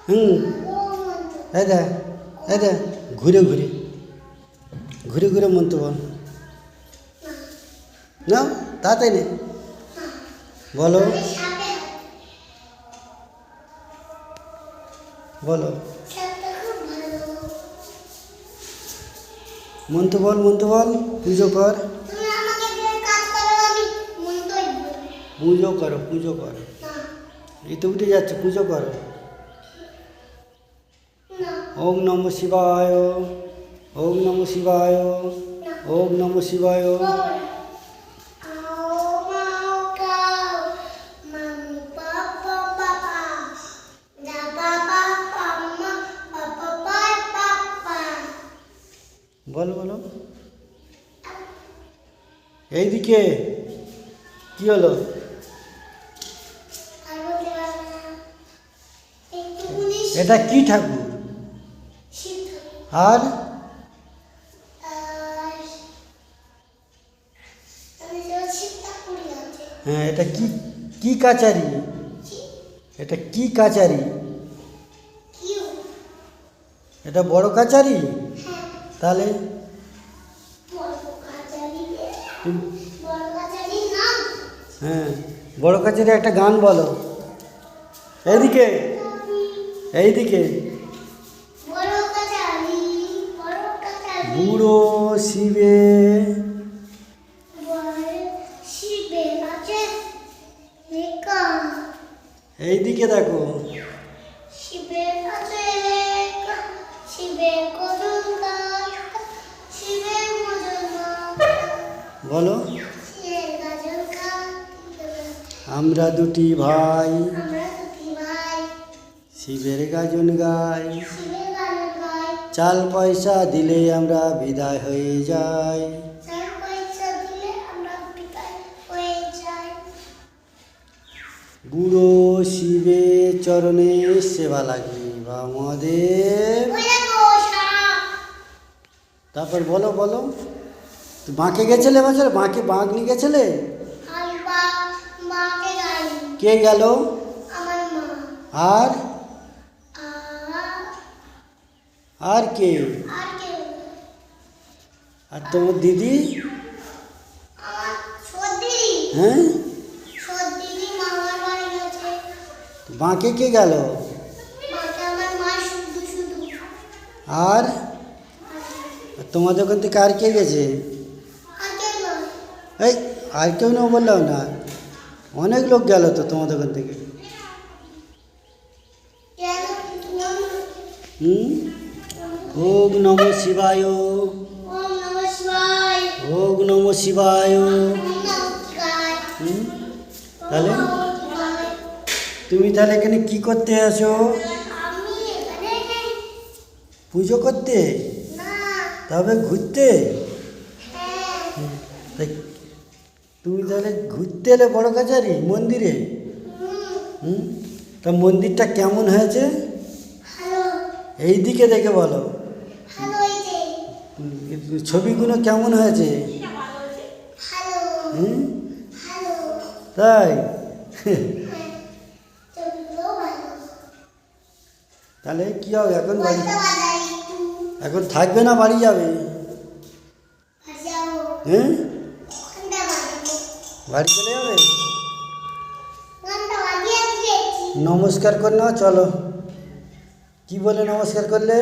হুম, এই দে, এই দে, ঘুরে ঘুরে ঘুরে ঘুরে মন্ত্র বল না, তাড়াতাড়ি নে বলো বলো মন্ত্র বল পুজো কর, পুজো করো এই তো উঠে যাচ্ছে, পুজো করো। ওম নমঃ শিবায়, ওম নমঃ শিবায়, ওম নমঃ শিবায়। বলো বলো এইদিকে কি হলো? এটা কি ঠাকুর? আর হ্যাঁ, এটা কি কি কাচারি? এটা কি কাচারি? এটা বড় কাচারি? তাহলে হ্যাঁ, বড় কাচারি একটা গান বলো। এইদিকে এইদিকে বুড়ো শিবে এইদিকে দেখো, বলো আমরা দুটি ভাই শিবের গাজন গাই, চাল পয়সা দিলে আমরা বিদায় হয়ে যাই। বুড়ো শিবে চরণে সেবা লাগি আমাদের। তারপর বলো বলো, তো বাঁকে গেছিলে বছর, বাঁক নিয়ে গেছিলে? কে গেল? আর আর কে? আর তোমার দিদি? হ্যাঁ, বাঁকে কে গেল? আর তোমাদের ওখান থেকে আর কে গেছে? এই আর কেউ না বললাম না, অনেক লোক গেল তো তোমাদের ওখান থেকে। ওম নমঃ শিবায়, ওম নমঃ শিবায়। তাহলে তুমি তাহলে এখানে কি করতে আসো? পুজো করতে? তবে ঘুরতে? তুমি তাহলে ঘুরতে এলে বড় কাছারি মন্দিরে? তা মন্দিরটা কেমন হয়েছে? এই দিকে দেখে বলো, ছবিগুলো কেমন হয়েছে? তাই? তাহলে কি হবে এখন? বাড়ি এখন থাকবে না, বাড়ি যাবে? হ্যাঁ, বাড়ি চলে যাবে? নমস্কার করে নাও, চলো। কি বলে নমস্কার করলে?